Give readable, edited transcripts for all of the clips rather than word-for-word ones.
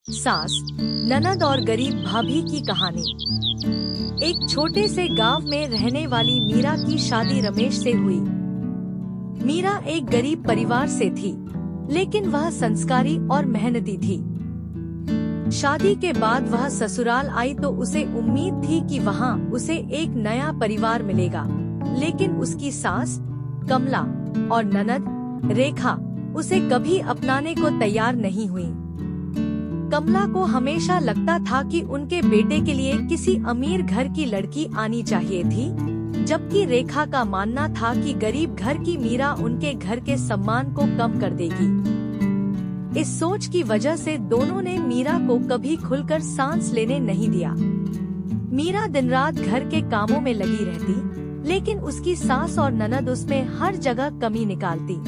सास, ननद और गरीब भाभी की कहानी। एक छोटे से गांव में रहने वाली मीरा की शादी रमेश से हुई। मीरा एक गरीब परिवार से थी, लेकिन वह संस्कारी और मेहनती थी। शादी के बाद वह ससुराल आई तो उसे उम्मीद थी कि वहाँ उसे एक नया परिवार मिलेगा, लेकिन उसकी सास कमला और ननद रेखा उसे कभी अपनाने को तैयार नहीं हुई। कमला को हमेशा लगता था कि उनके बेटे के लिए किसी अमीर घर की लड़की आनी चाहिए थी, जबकि रेखा का मानना था कि गरीब घर की मीरा उनके घर के सम्मान को कम कर देगी। इस सोच की वजह से दोनों ने मीरा को कभी खुलकर सांस लेने नहीं दिया। मीरा दिन रात घर के कामों में लगी रहती, लेकिन उसकी सास और ननद उसमें हर जगह कमी निकालती।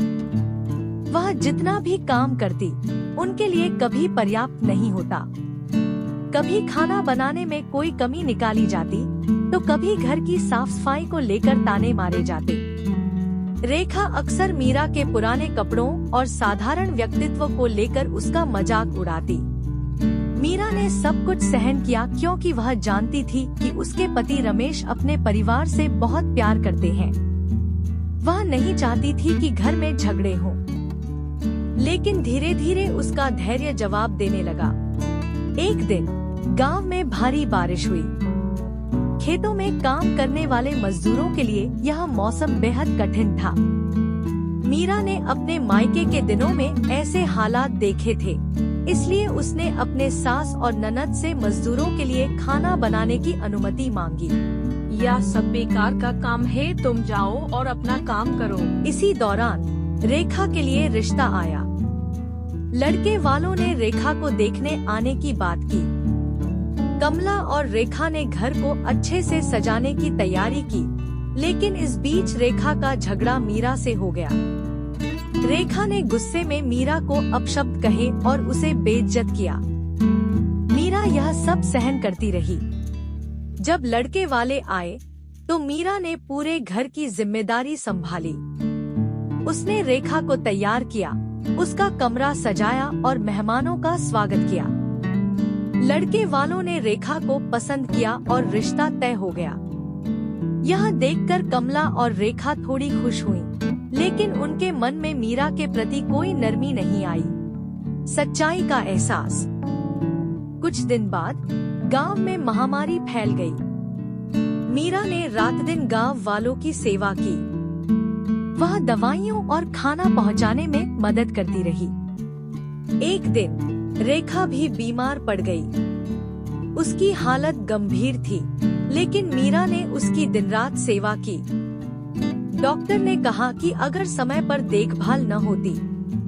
वह जितना भी काम करती, उनके लिए कभी पर्याप्त नहीं होता। कभी खाना बनाने में कोई कमी निकाली जाती, तो कभी घर की साफ सफाई को लेकर ताने मारे जाते। रेखा अक्सर मीरा के पुराने कपड़ों और साधारण व्यक्तित्व को लेकर उसका मजाक उड़ाती। मीरा ने सब कुछ सहन किया, क्योंकि वह जानती थी कि उसके पति रमेश अपने परिवार से बहुत प्यार करते हैं। वह नहीं चाहती थी कि घर में झगड़े हों। लेकिन धीरे धीरे उसका धैर्य जवाब देने लगा। एक दिन गांव में भारी बारिश हुई। खेतों में काम करने वाले मजदूरों के लिए यह मौसम बेहद कठिन था। मीरा ने अपने मायके के दिनों में ऐसे हालात देखे थे, इसलिए उसने अपने सास और ननद से मजदूरों के लिए खाना बनाने की अनुमति मांगी। यह सब बेकार का काम है, तुम जाओ और अपना काम करो। इसी दौरान रेखा के लिए रिश्ता आया। लड़के वालों ने रेखा को देखने आने की बात की। कमला और रेखा ने घर को अच्छे से सजाने की तैयारी की, लेकिन इस बीच रेखा का झगड़ा मीरा से हो गया। रेखा ने गुस्से में मीरा को अपशब्द कहे और उसे बेइज्जत किया। मीरा यह सब सहन करती रही। जब लड़के वाले आए, तो मीरा ने पूरे घर की जिम्मेदारी संभाली। उसने रेखा को तैयार किया, उसका कमरा सजाया और मेहमानों का स्वागत किया। लड़के वालों ने रेखा को पसंद किया और रिश्ता तय हो गया। यह देखकर कमला और रेखा थोड़ी खुश हुईं, लेकिन उनके मन में मीरा के प्रति कोई नरमी नहीं आई। सच्चाई का एहसास। कुछ दिन बाद गांव में महामारी फैल गई। मीरा ने रात दिन गांव वालों की सेवा की। वह दवाइयों और खाना पहुंचाने में मदद करती रही। एक दिन रेखा भी बीमार पड़ गई। उसकी हालत गंभीर थी, लेकिन मीरा ने उसकी दिन रात सेवा की। डॉक्टर ने कहा कि अगर समय पर देखभाल न होती,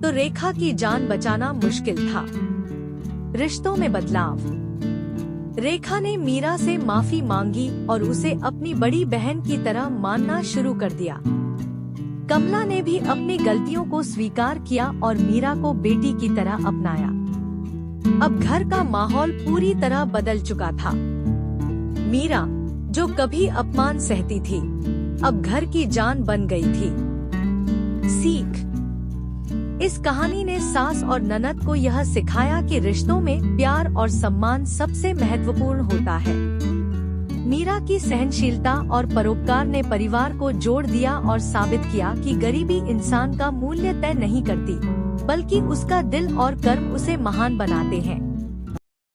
तो रेखा की जान बचाना मुश्किल था। रिश्तों में बदलाव। रेखा ने मीरा से माफी मांगी और उसे अपनी बड़ी बहन की तरह मानना शुरू कर दिया। कमला ने भी अपनी गलतियों को स्वीकार किया और मीरा को बेटी की तरह अपनाया। अब घर का माहौल पूरी तरह बदल चुका था। मीरा, जो कभी अपमान सहती थी, अब घर की जान बन गई थी। सीख। इस कहानी ने सास और ननद को यह सिखाया कि रिश्तों में प्यार और सम्मान सबसे महत्वपूर्ण होता है। मीरा की सहनशीलता और परोपकार ने परिवार को जोड़ दिया और साबित किया कि गरीबी इंसान का मूल्य तय नहीं करती, बल्कि उसका दिल और कर्म उसे महान बनाते हैं।